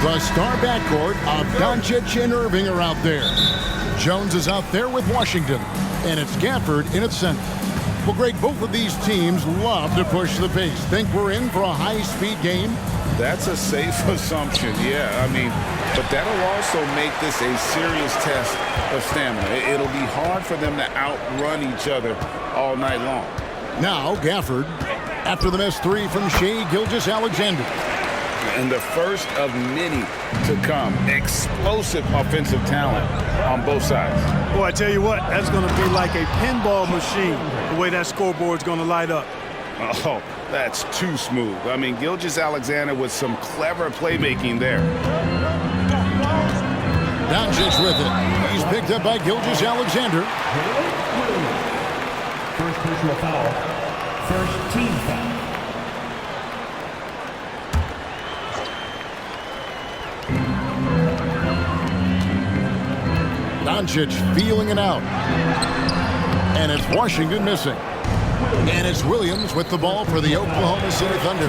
The star backcourt of Doncic and Irving are out there. Jones is out there with Washington, and it's Gafford in its center. Well, Greg, both of these teams love to push the pace. Think we're in for a high-speed game? That's a safe assumption, yeah. I mean, but that'll also make this a serious test of stamina. It'll be hard for them to outrun each other all night long. Now, Gafford, after the missed three from Shai Gilgeous-Alexander. And the first of many to come. Explosive offensive talent on both sides. Boy, I tell you what, that's going to be like a pinball machine, the way that scoreboard's going to light up. Oh, that's too smooth. I mean, Gilgeous-Alexander with some clever playmaking there. Doncic with it. He's picked up by Gilgeous-Alexander. First personal foul. First team foul. Doncic feeling it out. And it's Washington missing. And it's Williams with the ball for the Oklahoma City Thunder.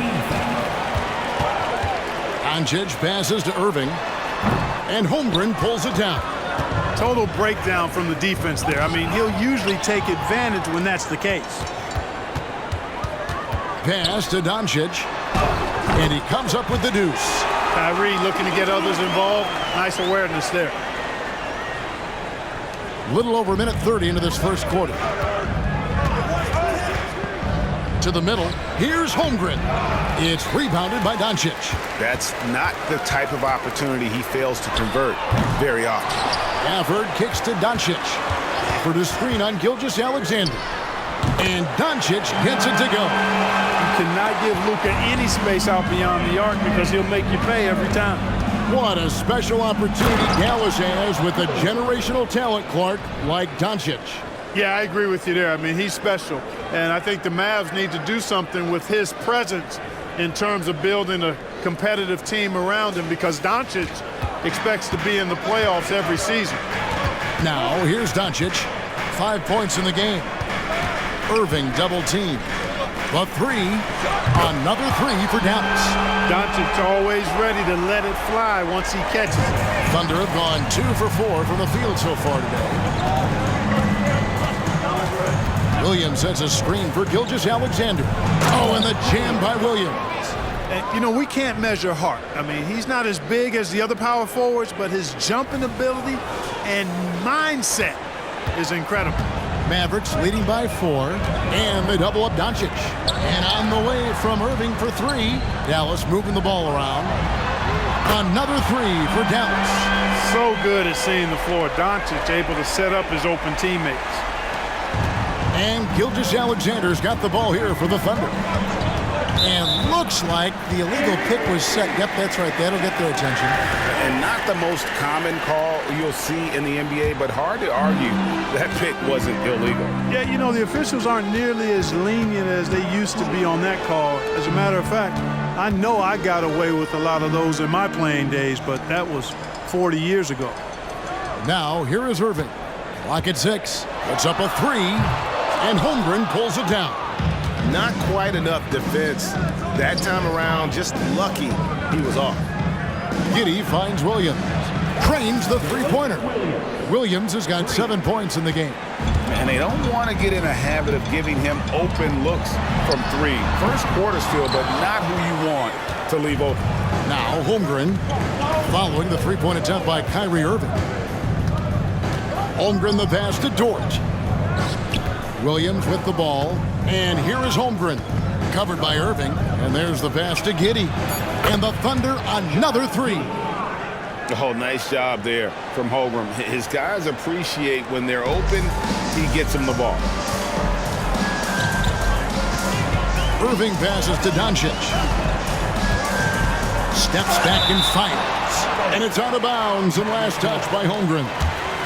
Doncic passes to Irving. And Holmgren pulls it down. Total breakdown from the defense there. I mean, he'll usually take advantage when that's the case. Pass to Doncic. And he comes up with the deuce. Kyrie looking to get others involved. Nice awareness there. Little over a minute 30 into this first quarter. To the middle. Here's Holmgren. It's rebounded by Doncic. That's not the type of opportunity he fails to convert very often. Gafford kicks to Doncic. For the screen on Gilgeous-Alexander. And Doncic gets it to go. You cannot give Luka any space out beyond the arc because he'll make you pay every time. What a special opportunity Dallas has with a generational talent, Clark, like Doncic. Yeah, I agree with you there. I mean, he's special. And I think the Mavs need to do something with his presence in terms of building a competitive team around him because Doncic expects to be in the playoffs every season. Now, here's Doncic. 5 points in the game. Irving double team. The three. Another three for Dallas. Doncic always ready to let it fly once he catches it. Thunder have gone 2 for 4 from the field so far today. Williams sets a screen for Gilgeous-Alexander. Oh, and the jam by Williams. And, you know, we can't measure heart. I mean, he's not as big as the other power forwards, but his jumping ability and mindset is incredible. Mavericks leading by 4, and they double up Doncic. And on the way from Irving for 3. Dallas moving the ball around. Another 3 for Dallas. So good at seeing the floor. Doncic able to set up his open teammates. And Gilgeous-Alexander's got the ball here for the Thunder. And looks like the illegal pick was set. Yep, that's right. That'll get their attention. And not the most common call you'll see in the NBA, but hard to argue that pick wasn't illegal. Yeah, you know, the officials aren't nearly as lenient as they used to be on that call. As a matter of fact, I know I got away with a lot of those in my playing days, but that was 40 years ago. Now, here is Irving. Clock at 6. Puts up a 3, and Holmgren pulls it down. Not quite enough defense that time around. Just lucky he was off. Giddey finds Williams. Cranes the three-pointer. Williams has got 7 points in the game. And they don't want to get in a habit of giving him open looks from 3. First quarter still, but not who you want to leave open. Now Holmgren following the three-point attempt by Kyrie Irving. Holmgren the pass to Dort. Williams with the ball. And here is Holmgren. Covered by Irving. And there's the pass to Giddey. And the Thunder another 3. Oh, nice job there from Holmgren. His guys appreciate when they're open, he gets them the ball. Irving passes to Doncic. Steps back and fires. And it's out of bounds and last touch by Holmgren.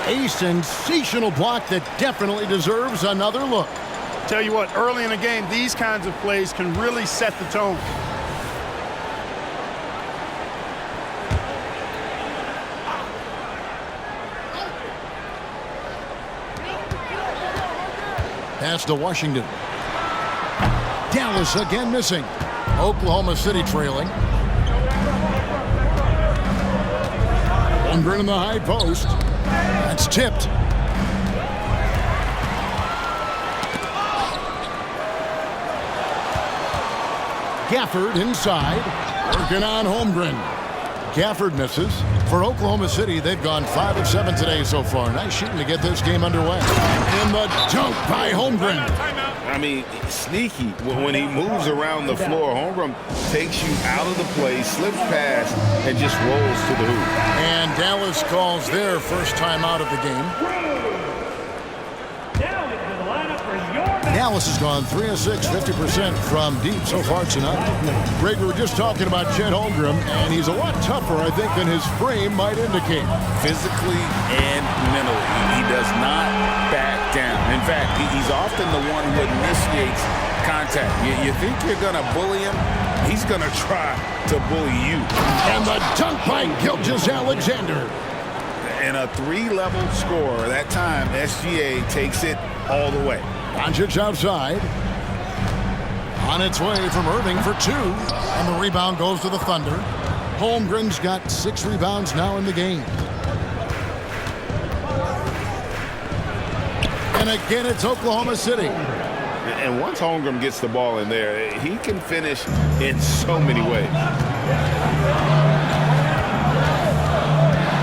A sensational block that definitely deserves another look. Tell you what, early in the game, these kinds of plays can really set the tone. Pass to Washington. Dallas again missing. Oklahoma City trailing. Holmgren in the high post. That's tipped. Gafford inside. Working on Holmgren. Gafford misses. For Oklahoma City, they've gone 5 of 7 today so far. Nice shooting to get this game underway. And the dunk by Holmgren. I mean, sneaky. When he moves around the floor, Holmgren takes you out of the play, slips past, and just rolls to the hoop. And Dallas calls their first time out of the game. Dallas has gone 3 of 6, 50% from deep so far tonight. Greg, we were just talking about Chet Holmgren, and he's a lot tougher, I think, than his frame might indicate. Physically and mentally, he does not back down. In fact, he's often the one who initiates contact. You think you're going to bully him? He's going to try to bully you. And the dunk by Gilgeous-Alexander. And a 3-level score. That time, SGA takes it all the way. Doncic outside. On its way from Irving for 2. And the rebound goes to the Thunder. Holmgren's got 6 rebounds now in the game. And again, it's Oklahoma City. And once Holmgren gets the ball in there, he can finish in so many ways.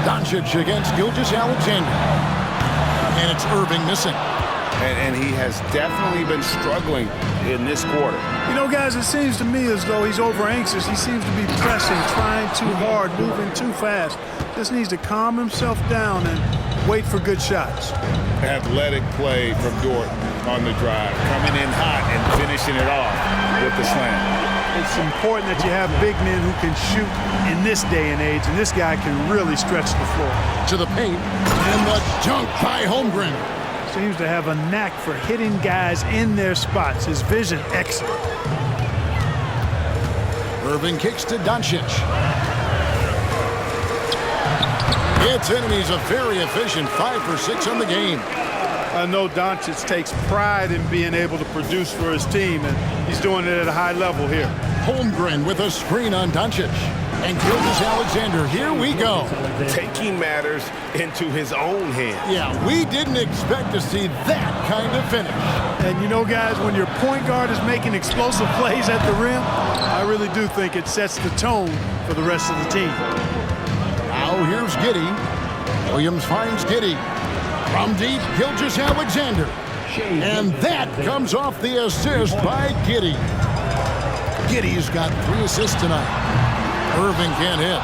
Doncic against Gilgeous-Alexander. And it's Irving missing. And he has definitely been struggling in this quarter. You know, guys, it seems to me as though he's over anxious. He seems to be pressing, trying too hard, moving too fast. Just needs to calm himself down and wait for good shots. Athletic play from Dort on the drive, coming in hot and finishing it off with the slam. It's important that you have big men who can shoot in this day and age, and this guy can really stretch the floor. To the paint, and the dunk by Holmgren. Seems to have a knack for hitting guys in their spots. His vision, excellent. Irving kicks to Doncic. It's in, and he's a very efficient 5 for 6 on the game. I know Doncic takes pride in being able to produce for his team, and he's doing it at a high level here. Holmgren with a screen on Doncic. And Gilgeous-Alexander, here we go. Taking matters into his own hands. Yeah, we didn't expect to see that kind of finish. And you know, guys, when your point guard is making explosive plays at the rim, I really do think it sets the tone for the rest of the team. Now here's Giddey. Williams finds Giddey. From deep, Gilgeous-Alexander. And that comes off the assist by Giddey. Giddey's got 3 assists tonight. Irving can't hit.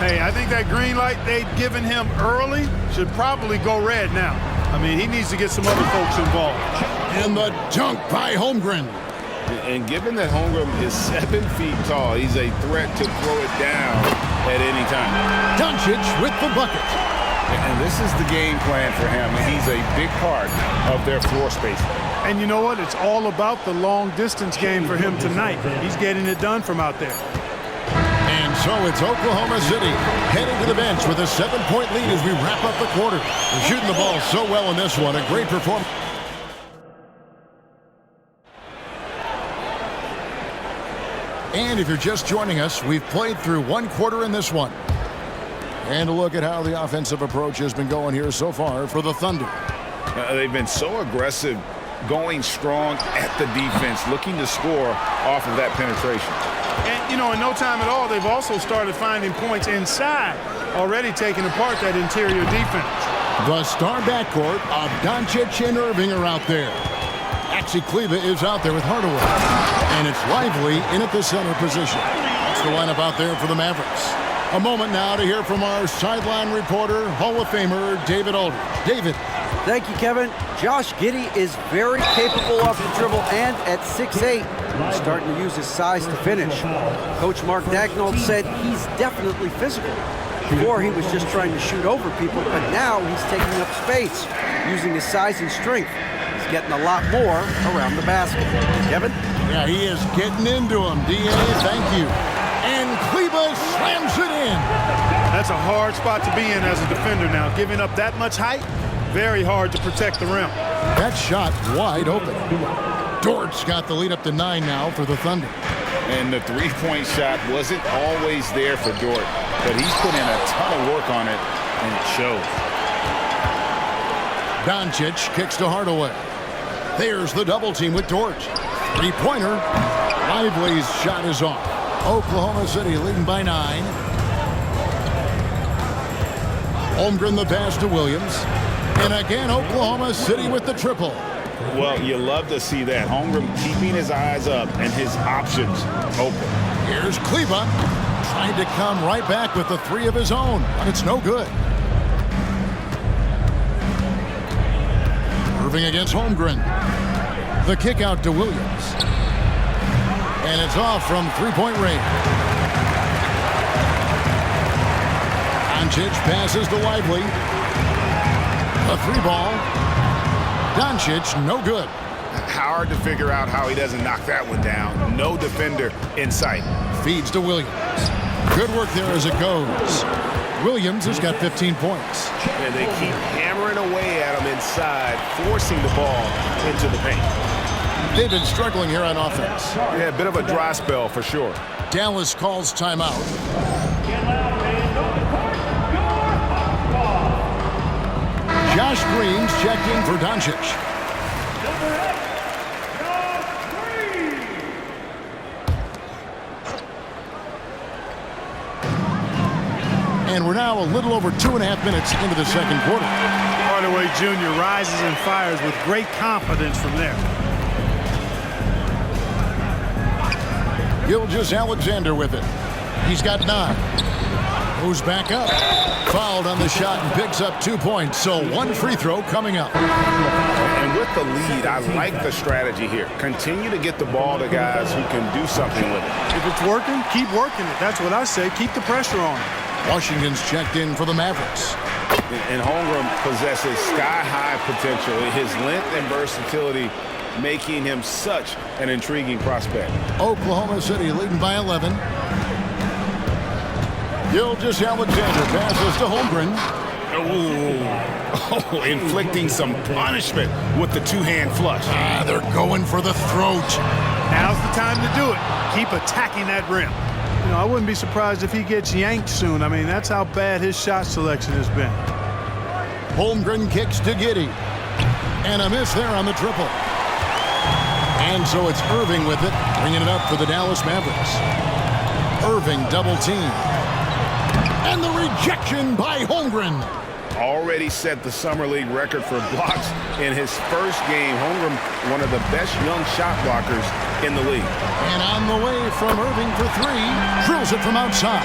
Hey, I think that green light they'd given him early should probably go red now. I mean, he needs to get some other folks involved. And the dunk by Holmgren. And given that Holmgren is 7 feet tall, he's a threat to throw it down at any time. Doncic with the bucket. And this is the game plan for him. He's a big part of their floor space. And you know what? It's all about the long distance game for him tonight. He's getting it done from out there. And so it's Oklahoma City heading to the bench with a 7-point lead as we wrap up the quarter. They're shooting the ball so well in this one. A great performance. And if you're just joining us, we've played through 1 quarter in this one. And a look at how the offensive approach has been going here so far for the Thunder. They've been so aggressive, going strong at the defense, looking to score off of that penetration. And, you know, in no time at all, they've also started finding points inside, already taking apart that interior defense. The star backcourt of Doncic and Irving are out there. Maxi Kleber is out there with Hardaway. And it's Lively in at the center position. That's the lineup out there for the Mavericks. A moment now to hear from our sideline reporter, Hall of Famer David Aldridge. David. Thank you, Kevin. Josh Giddey is very capable off the dribble, and at 6'8", he's starting to use his size to finish. Coach Mark Daigneault said he's definitely physical. Before, he was just trying to shoot over people, but now he's taking up space, using his size and strength. He's getting a lot more around the basket. Kevin? Yeah, he is getting into him. D.A., thank you. And Kleber slams it in. That's a hard spot to be in as a defender now. Giving up that much height, very hard to protect the rim. That shot wide open. Dort's got the lead up to 9 now for the Thunder. And the three-point shot wasn't always there for Dort, but he's put in a ton of work on it, and it shows. Doncic kicks to Hardaway. There's the double team with Dort. Three-pointer. Lively's shot is off. Oklahoma City leading by 9. Holmgren the pass to Williams. And again, Oklahoma City with the triple. Well, you love to see that. Holmgren keeping his eyes up and his options open. Here's Kleba trying to come right back with the 3 of his own, but it's no good. Irving against Holmgren. The kick out to Williams. And it's off from three-point range. Doncic passes to Lively. A 3-ball. Doncic, no good. Hard to figure out how he doesn't knock that one down. No defender in sight. Feeds to Williams. Good work there as it goes. Williams has got 15 points. And they keep hammering away at him inside, forcing the ball into the paint. They've been struggling here on offense. Yeah, a bit of a dry spell for sure. Dallas calls timeout. Josh Green's checked in for Doncic. And we're now a little over 2.5 minutes into the second quarter. Hardaway Jr. rises and fires with great confidence from there. Gilgeous-Alexander with it. He's got 9. Goes back up. Fouled on the shot and picks up 2 points. So 1 free throw coming up. And with the lead, I like the strategy here. Continue to get the ball to guys who can do something with it. If it's working, keep working it. That's what I say. Keep the pressure on. Washington's checked in for the Mavericks. And Holmgren possesses sky-high potential. His length and versatility making him such an intriguing prospect. Oklahoma City leading by 11. Gilgeous-Alexander passes to Holmgren. Oh, inflicting some punishment with the two-hand flush. They're going for the throat. Now's the time to do it. Keep attacking that rim. You know, I wouldn't be surprised if he gets yanked soon. I mean, that's how bad his shot selection has been. Holmgren kicks to Giddey. And a miss there on the triple. And so it's Irving with it, bringing it up for the Dallas Mavericks. Irving double team. And the rejection by Holmgren. Already set the Summer League record for blocks in his first game. Holmgren, one of the best young shot blockers in the league. And on the way from Irving for 3, drills it from outside.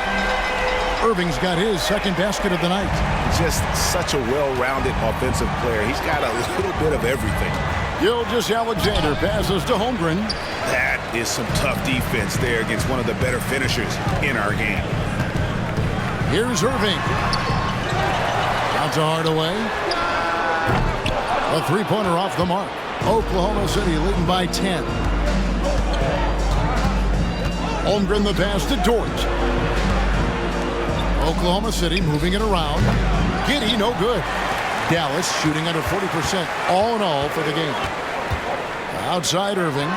Irving's got his second basket of the night. Just such a well-rounded offensive player. He's got a little bit of everything. Gilgeous-Alexander passes to Holmgren. That is some tough defense there against one of the better finishers in our game. Here's Irving. Out to Hardaway. A three-pointer off the mark. Oklahoma City leading by 10. Holmgren the pass to Dort. Oklahoma City moving it around. Giddey no good. Dallas shooting under 40% all in all for the game. Outside Irving.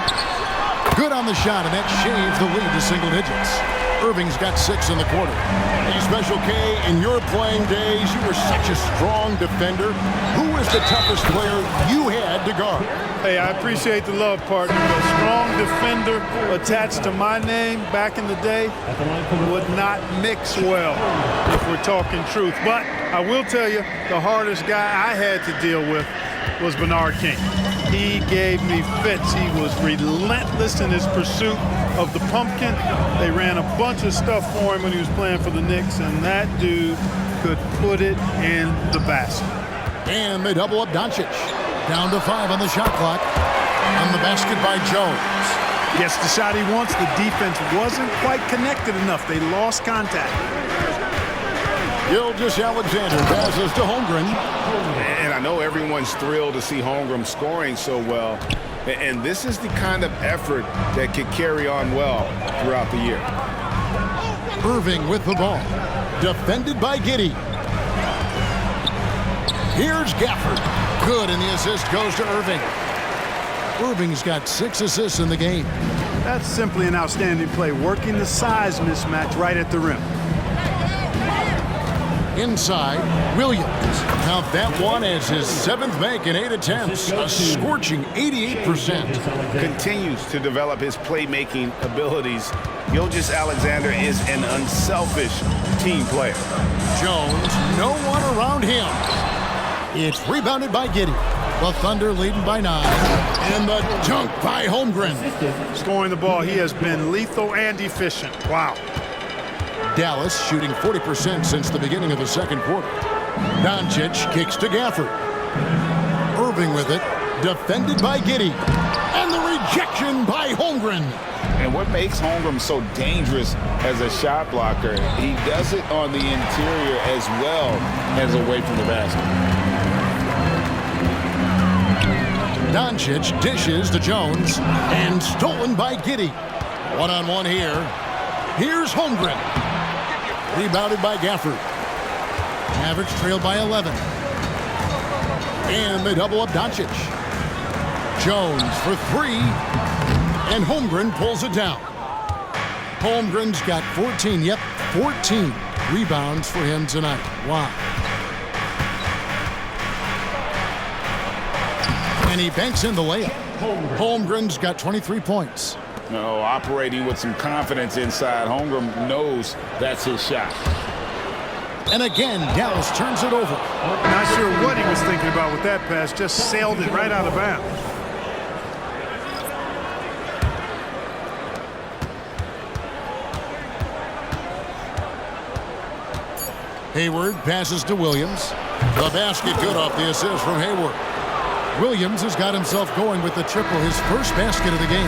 Good on the shot, and that shaves the lead to single digits. Irving's got 6 in the quarter. Hey, Special K, in your playing days, you were such a strong defender. Who was the toughest player you had to guard? Hey, I appreciate the love, partner. A strong defender attached to my name back in the day would not mix well, if we're talking truth. But I will tell you, the hardest guy I had to deal with was Bernard King. He gave me fits. He was relentless in his pursuit of the pumpkin. They ran a bunch of stuff for him when he was playing for the Knicks, and that dude could put it in the basket. And they double up Doncic. Down to 5 on the shot clock. On the basket by Jones. Gets the shot he wants. The defense wasn't quite connected enough. They lost contact. Gilgeous-Alexander passes to Holmgren. And I know everyone's thrilled to see Holmgren scoring so well. And this is the kind of effort that could carry on well throughout the year. Irving with the ball. Defended by Giddey. Here's Gafford. Good, and the assist goes to Irving. Irving's got 6 assists in the game. That's simply an outstanding play, working the size mismatch right at the rim. Inside, Williams. Count that one as his 7th make in 8 attempts. A scorching 88%. Continues to develop his playmaking abilities. Gilgeous-Alexander is an unselfish team player. Jones, no one around him. It's rebounded by Giddey. The Thunder leading by 9. And the dunk by Holmgren. Scoring the ball, he has been lethal and efficient. Wow. Dallas shooting 40% since the beginning of the second quarter. Doncic kicks to Gafford. Irving with it. Defended by Giddey. And the rejection by Holmgren. And what makes Holmgren so dangerous as a shot blocker, he does it on the interior as well as away from the basket. Doncic dishes to Jones and stolen by Giddey. One-on-one here. Here's Holmgren. Rebounded by Gafford. Mavericks trail by 11. And they double up Doncic. Jones for 3. And Holmgren pulls it down. Holmgren's got 14. Yep, 14 rebounds for him tonight. Wow. And he banks in the layup. Holmgren's got 23 points. No, operating with some confidence inside. Holmgren knows that's his shot. And again, Dallas turns it over. Not sure what he was thinking about with that pass. Just sailed it right out of bounds. Hayward passes to Williams. The basket good off the assist from Hayward. Williams has got himself going with the triple, his first basket of the game.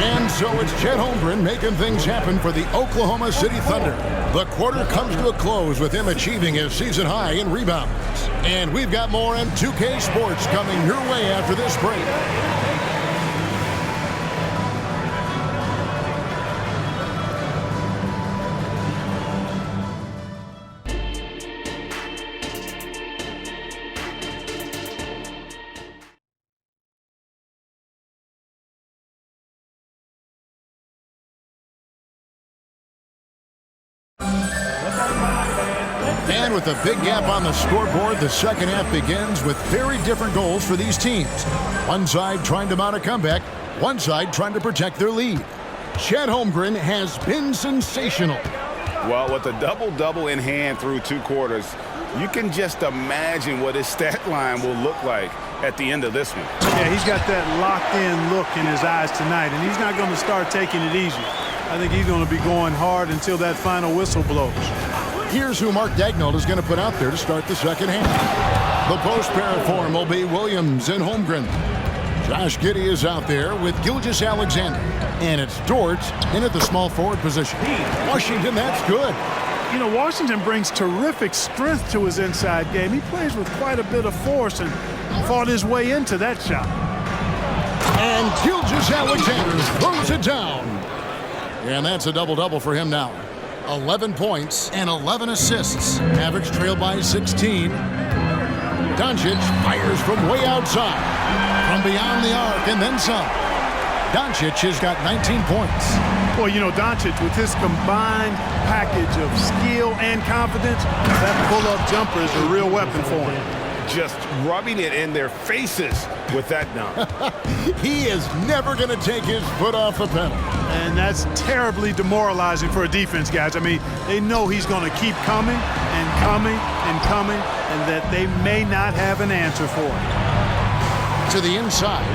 And so it's Chet Holmgren making things happen for the Oklahoma City Thunder. The quarter comes to a close with him achieving his season high in rebounds. And we've got more M2K Sports coming your way after this break. And with a big gap on the scoreboard, the second half begins with very different goals for these teams. One side trying to mount a comeback, one side trying to protect their lead. Chet Holmgren has been sensational. Well, with a double-double in hand through 2 quarters, you can just imagine what his stat line will look like at the end of this one. Yeah, he's got that locked-in look in his eyes tonight, and he's not going to start taking it easy. I think he's going to be going hard until that final whistle blows. Here's who Mark Daigneault is going to put out there to start the second half. The post pair for him will be Williams and Holmgren. Josh Giddey is out there with Gilgeous-Alexander. And it's Dort in at the small forward position. Washington, that's good. You know, Washington brings terrific strength to his inside game. He plays with quite a bit of force and fought his way into that shot. And Gilgeous-Alexander throws it down. And that's a double-double for him now. 11 points and 11 assists. Mavericks trail by 16. Doncic fires from way outside. From beyond the arc and then some. Doncic has got 19 points. Well, you know, Doncic, with his combined package of skill and confidence, that pull-up jumper is a real weapon for him. Just rubbing it in their faces with that dunk. He is never going to take his foot off the pedal. And that's terribly demoralizing for a defense, guys. I mean, they know he's going to keep coming and coming and coming, and that they may not have an answer for it. To the inside,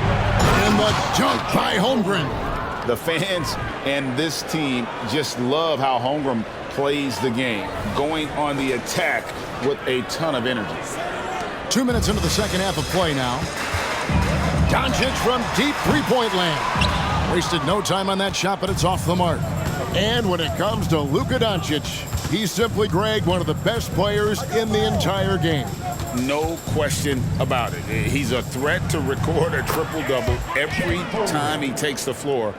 and the dunk by Holmgren. The fans and this team just love how Holmgren plays the game, going on the attack with a ton of energy. 2 minutes into the second half of play now. Doncic from deep three-point land. Wasted no time on that shot, but it's off the mark. And when it comes to Luka Doncic, he's simply, Greg, one of the best players in the entire game. No question about it. He's a threat to record a triple-double every time he takes the floor.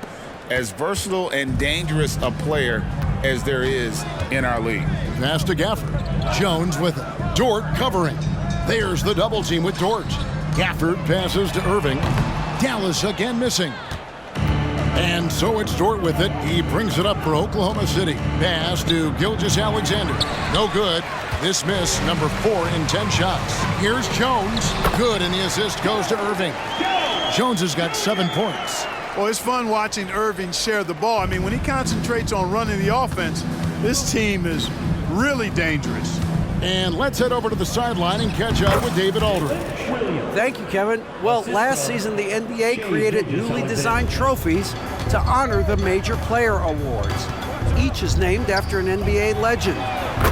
As versatile and dangerous a player as there is in our league. Pass to Gafford. Jones with it. Dort covering. There's the double team with Dort. Gafford passes to Irving. Dallas again missing. And so it's Dort with it. He brings it up for Oklahoma City. Pass to Gilgeous-Alexander. No good. This miss, number 4 in 10 shots. Here's Jones. Good, and the assist goes to Irving. Jones has got 7 points. Well, it's fun watching Irving share the ball. I mean, when he concentrates on running the offense, this team is really dangerous. And let's head over to the sideline and catch up with David Aldridge. Thank you, Kevin. Well, last season, the NBA created newly designed trophies to honor the major player awards. Each is named after an NBA legend,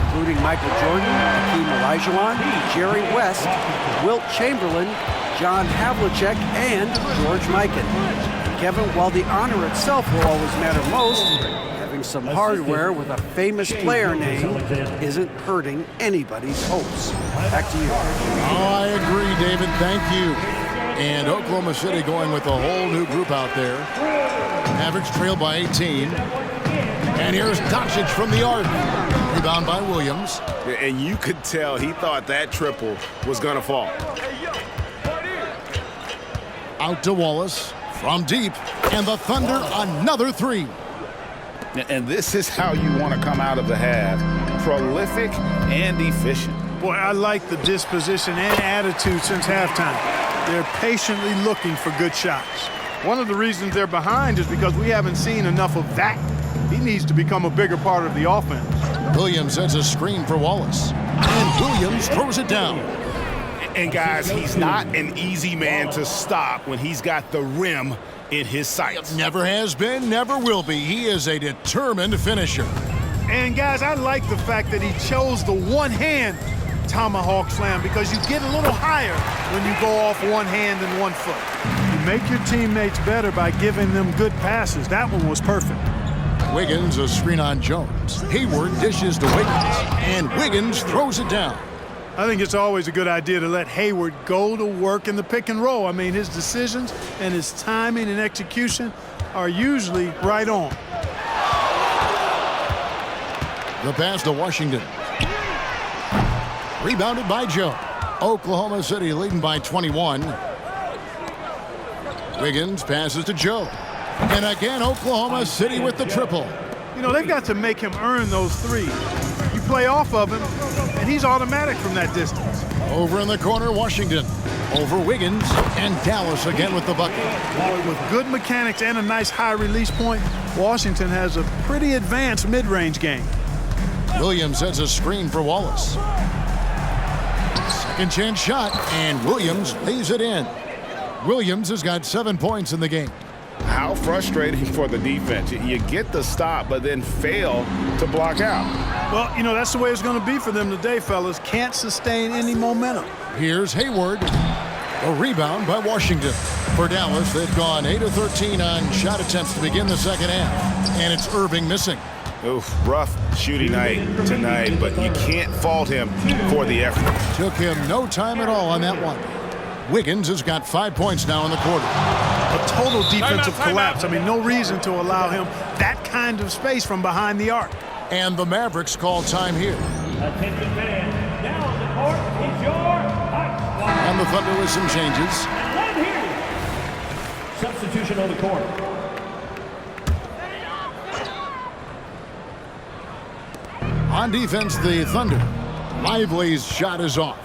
including Michael Jordan, Hakeem Olajuwon, Jerry West, Wilt Chamberlain, John Havlicek, and George Mikan. Kevin, while the honor itself will always matter most, having some hardware with a famous player name isn't hurting anybody's hopes. Back to you. Oh, I agree, David. Thank you. And Oklahoma City going with a whole new group out there. Mavericks trail by 18. And here's Doncic from the arc. Rebound by Williams. And you could tell he thought that triple was going to fall. Out to Wallace from deep. And the Thunder another 3. And this is how you want to come out of the half. Prolific and efficient. Boy, I like the disposition and attitude since halftime. They're patiently looking for good shots. One of the reasons they're behind is because we haven't seen enough of that. He needs to become a bigger part of the offense. Williams sets a screen for Wallace. And Williams throws it down. And guys, he's not an easy man to stop when he's got the rim in his sights. Never has been, never will be. He is a determined finisher. And guys, I like the fact that he chose the one-hand tomahawk slam because you get a little higher when you go off one hand and one foot. You make your teammates better by giving them good passes. That one was perfect. Wiggins, a screen on Jones. Hayward dishes to Wiggins, and Wiggins throws it down. I think it's always a good idea to let Hayward go to work in the pick and roll. I mean, his decisions and his timing and execution are usually right on. The pass to Washington. Rebounded by Joe. Oklahoma City leading by 21. Wiggins passes to Joe. And again, Oklahoma City with the triple. You know, they've got to make him earn those threes. You play off of him, and he's automatic from that distance. Over in the corner, Washington. Over Wiggins, and Dallas again with the bucket. With good mechanics and a nice high release point, Washington has a pretty advanced mid-range game. Williams sets a screen for Wallace. Second chance shot, and Williams lays it in. Williams has got 7 points in the game. How frustrating for the defense. You get the stop, but then fail to block out. Well, you know, that's the way it's going to be for them today, fellas. Can't sustain any momentum. Here's Hayward. A rebound by Washington. For Dallas, they've gone 8 of 13 on shot attempts to begin the second half. And it's Irving missing. Oof, rough shooting night tonight, but you can't fault him for the effort. Took him no time at all on that one. Wiggins has got 5 points now in the quarter. A total defensive collapse. I mean, no reason to allow him that kind of space from behind the arc. And the Mavericks call time here. Attention fans, now on the court is your hot spot. And the Thunder with some changes. Let him hear you. Substitution on the court. On defense, the Thunder. Lively's shot is off.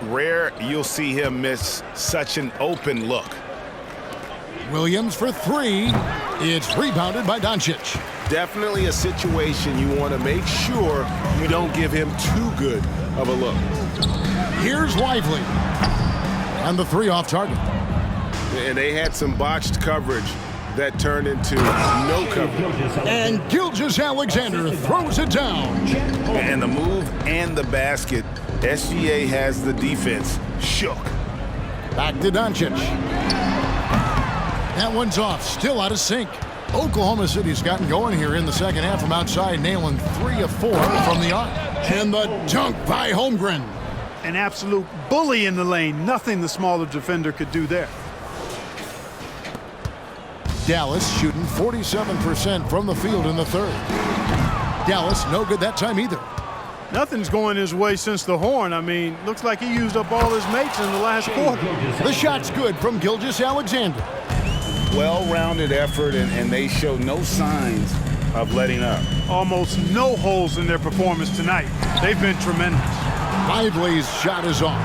Rare you'll see him miss such an open look. Williams for 3. It's rebounded by Doncic. Definitely a situation you want to make sure you don't give him too good of a look. Here's Lively. And the 3 off target. And they had some botched coverage that turned into no coverage. And Gilgeous-Alexander throws it down. And the move and the basket, SGA has the defense shook. Back to Doncic. That one's off, still out of sync. Oklahoma City's gotten going here in the second half from outside, nailing 3 of 4 from the arc. And the dunk by Holmgren. An absolute bully in the lane. Nothing the smaller defender could do there. Dallas shooting 47% from the field in the third. Dallas no good that time either. Nothing's going his way since the horn. I mean, looks like he used up all his mates in the last quarter. The shot's good from Gilgeous-Alexander. Well-rounded effort, and they show no signs of letting up. Almost no holes in their performance tonight. They've been tremendous. Lively's shot is off.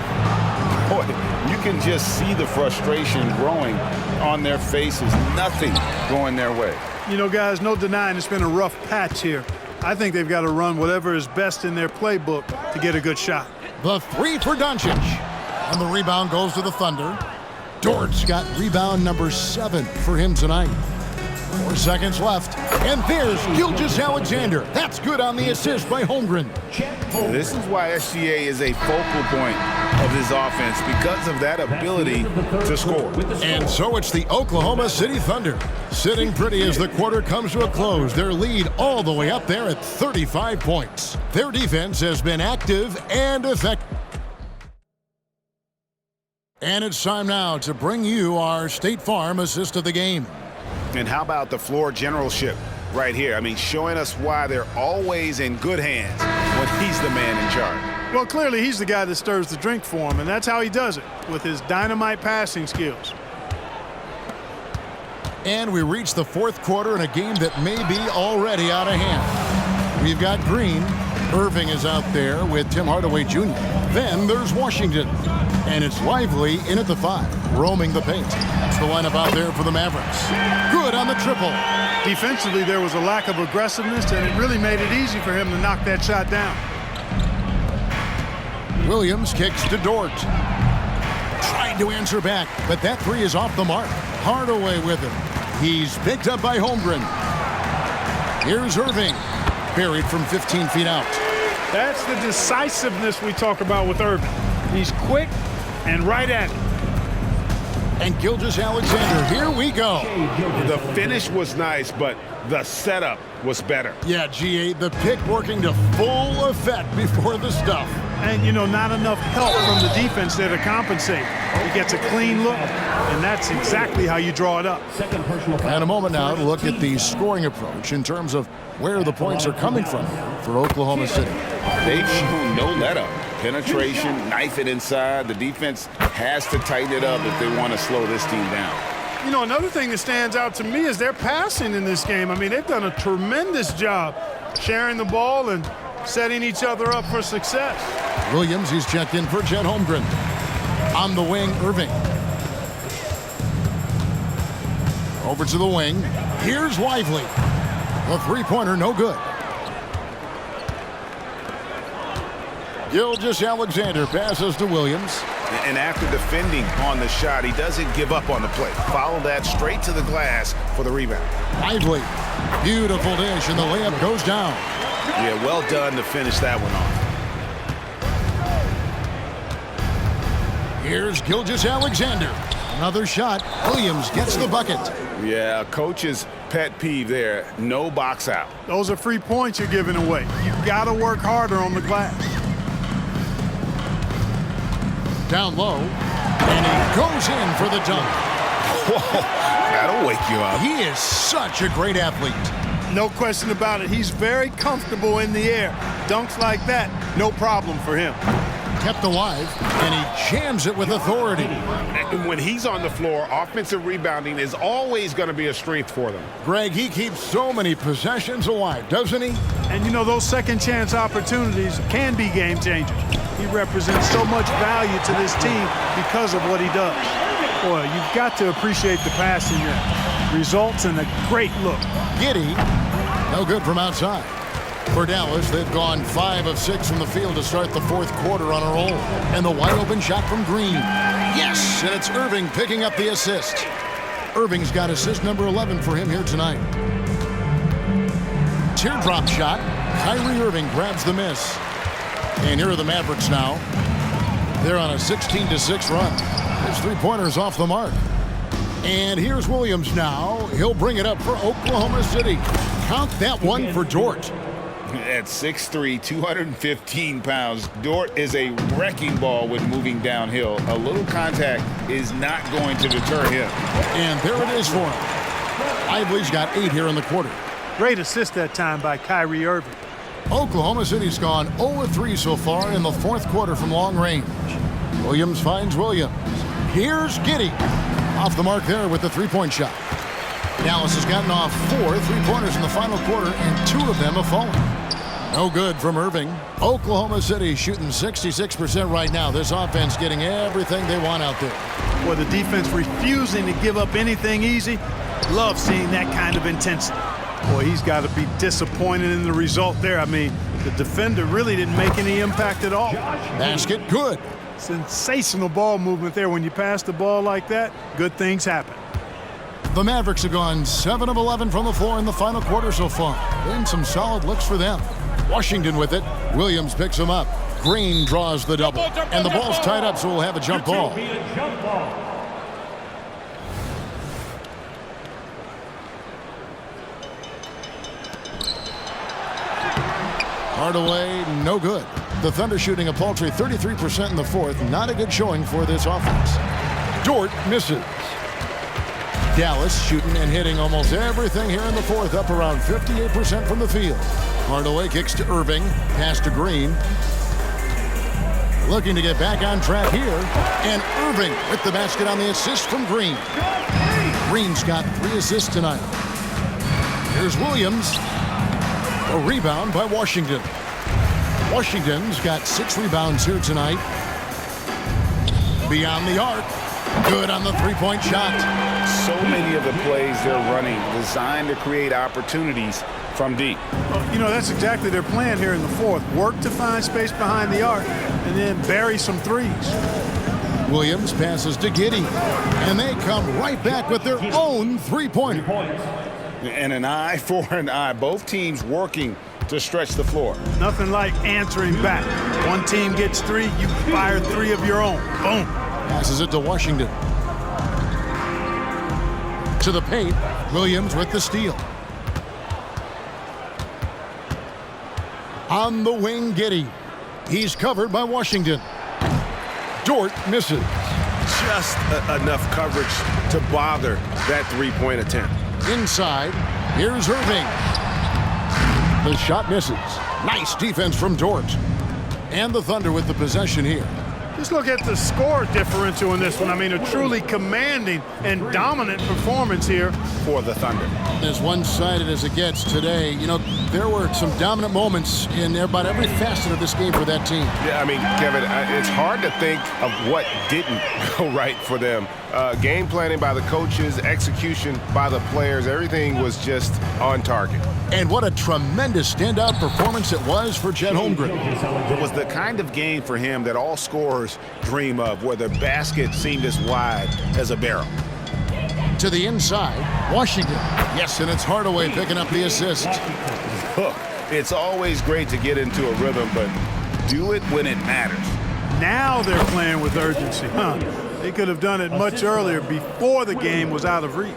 Boy, you can just see the frustration growing on their faces. Nothing going their way. You know, guys, no denying it's been a rough patch here. I think they've got to run whatever is best in their playbook to get a good shot. The three for Doncic. And the rebound goes to the Thunder. Dort's got rebound number 7 for him tonight. 4 seconds left. And there's Gilgeous-Alexander. That's good on the assist by Holmgren. This is why SGA is a focal point of his offense, because of that ability to score. And so it's the Oklahoma City Thunder sitting pretty as the quarter comes to a close. Their lead all the way up there at 35 points. Their defense has been active and effective. And it's time now to bring you our State Farm assist of the game. And how about the floor generalship right here? I mean, showing us why they're always in good hands when he's the man in charge. Well, clearly he's the guy that stirs the drink for him, and that's how he does it, with his dynamite passing skills. And we reach the fourth quarter in a game that may be already out of hand. We've got Green. Irving is out there with Tim Hardaway Jr. Then there's Washington. And it's Lively in at the 5, roaming the paint. That's the lineup out there for the Mavericks. Good on the triple. Defensively, there was a lack of aggressiveness, and it really made it easy for him to knock that shot down. Williams kicks to Dort. Tried to answer back, but that 3 is off the mark. Hardaway with him. He's picked up by Holmgren. Here's Irving. Buried from 15 feet out. That's the decisiveness we talk about with Irving. He's quick and right at it. And Gilgeous-Alexander, here we go. The finish was nice, but the setup was better. Yeah, GA, the pick working to full effect before the stuff. And, you know, not enough help from the defense there to compensate. He gets a clean look, and that's exactly how you draw it up. And a moment now to look at the scoring approach in terms of where the points are coming from for Oklahoma City. They've shown no let-up. Penetration, knife it inside. The defense has to tighten it up if they want to slow this team down. You know, another thing that stands out to me is their passing in this game. I mean, they've done a tremendous job sharing the ball and setting each other up for success. Williams, he's checked in for Chet Holmgren. On the wing, Irving. Over to the wing. Here's Lively. The three-pointer, no good. Gilgeous-Alexander passes to Williams. And after defending on the shot, he doesn't give up on the play. Follow that straight to the glass for the rebound. Lively. Beautiful dish, and the layup goes down. Yeah, well done to finish that one off. Here's Gilgeous-Alexander. Another shot. Williams gets the bucket. Yeah, coach's pet peeve there. No box out. Those are free points you're giving away. You've got to work harder on the glass. Down low, and he goes in for the dunk. Whoa, that'll wake you up. He is such a great athlete. No question about it. He's very comfortable in the air. Dunks like that, no problem for him. Kept alive, and he jams it with authority. And when he's on the floor, offensive rebounding is always going to be a strength for them. Greg, he keeps so many possessions alive, doesn't he? And you know, those second chance opportunities can be game changers. He represents so much value to this team because of what he does. Boy, you've got to appreciate the passing there. Results in a great look. Giddey, no good from outside. For Dallas, they've gone 5 of 6 from the field to start the fourth quarter on a roll. And the wide open shot from Green. Yes, and it's Irving picking up the assist. Irving's got assist number 11 for him here tonight. Teardrop shot. Kyrie Irving grabs the miss. And here are the Mavericks now. They're on a 16-6 run. His three-pointer's off the mark. And here's Williams now. He'll bring it up for Oklahoma City. Count that one for Dort. At 6'3", 215 pounds, Dort is a wrecking ball when moving downhill. A little contact is not going to deter him. And there it is for him. Lively's got 8 here in the quarter. Great assist that time by Kyrie Irving. Oklahoma City's gone 0-3 so far in the fourth quarter from long range. Williams finds Williams. Here's Giddey. Off the mark there with the three-point shot. Dallas has gotten off 4 3-pointers in the final quarter, and 2 of them have fallen. No good from Irving. Oklahoma City shooting 66% right now. This offense getting everything they want out there. Well, the defense refusing to give up anything easy. Love seeing that kind of intensity. Boy, he's got to be disappointed in the result there. I mean, the defender really didn't make any impact at all. Basket good. Sensational ball movement there. When you pass the ball like that, good things happen. The Mavericks have gone 7 of 11 from the floor in the final quarter so far. Been some solid looks for them. Washington with it. Williams picks him up. Green draws the double. And the ball's tied up, so we'll have a jump ball. Hardaway, no good. The Thunder shooting a paltry 33% in the fourth. Not a good showing for this offense. Dort misses. Dallas shooting and hitting almost everything here in the fourth, up around 58% from the field. Hardaway kicks to Irving, pass to Green. Looking to get back on track here. And Irving with the basket on the assist from Green. Green's got 3 assists tonight. Here's Williams. A rebound by Washington. Washington's got 6 rebounds here tonight. Beyond the arc. Good on the three-point shot. So many of the plays they're running designed to create opportunities from deep. Well, you know, that's exactly their plan here in the fourth. Work to find space behind the arc and then bury some threes. Williams passes to Giddey. And they come right back with their own three-pointer. And an eye for an eye. Both teams working to stretch the floor. Nothing like answering back. One team gets 3, you fire 3 of your own. Boom. Passes it to Washington. To the paint. Williams with the steal. On the wing, Giddey. He's covered by Washington. Dort misses. Just enough coverage to bother that three-point attempt. Inside, here's Irving. The shot misses. Nice defense from Dort. And the Thunder with the possession here. Just look at the score differential in this one. I mean, a truly commanding and dominant performance here for the Thunder. As one-sided as it gets today, you know, there were some dominant moments in about every facet of this game for that team. Yeah, I mean, Kevin, it's hard to think of what didn't go right for them. Game planning by the coaches, execution by the players, everything was just on target. And what a tremendous standout performance it was for Chet Holmgren. It was the kind of game for him that all scorers dream of, where the basket seemed as wide as a barrel. To the inside, Washington. Yes, and it's Hardaway picking up the assist. Look, it's always great to get into a rhythm, but do it when it matters. Now they're playing with urgency. They could have done it much earlier, before the game was out of reach.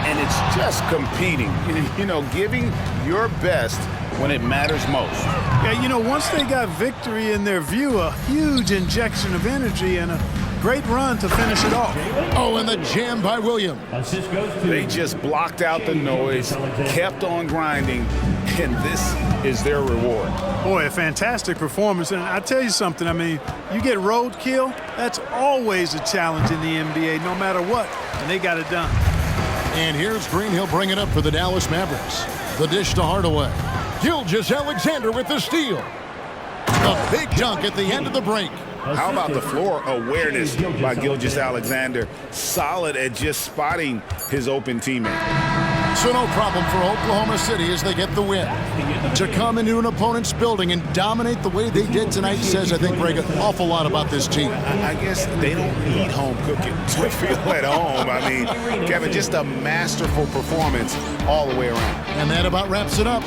And it's just competing, you know, giving your best when it matters most. Yeah, you know, once they got victory in their view, a huge injection of energy and a great run to finish it off. Oh, and the jam by Williams. They just blocked out the noise, kept on grinding, and this is their reward. Boy, a fantastic performance. And I tell you something, I mean, you get roadkill, that's always a challenge in the NBA, no matter what, and they got it done. And here's Green. He'll bring it up for the Dallas Mavericks. The dish to Hardaway. Gilgeous-Alexander with the steal. A big dunk at the end of the break. How about the floor awareness by Gilgeous-Alexander? Solid at just spotting his open teammate. So no problem for Oklahoma City as they get the win. To come into an opponent's building and dominate the way they did tonight says, I think, Greg, an awful lot about this team. I guess they don't need home cooking to feel at home. I mean, Kevin, just a masterful performance all the way around. And that about wraps it up.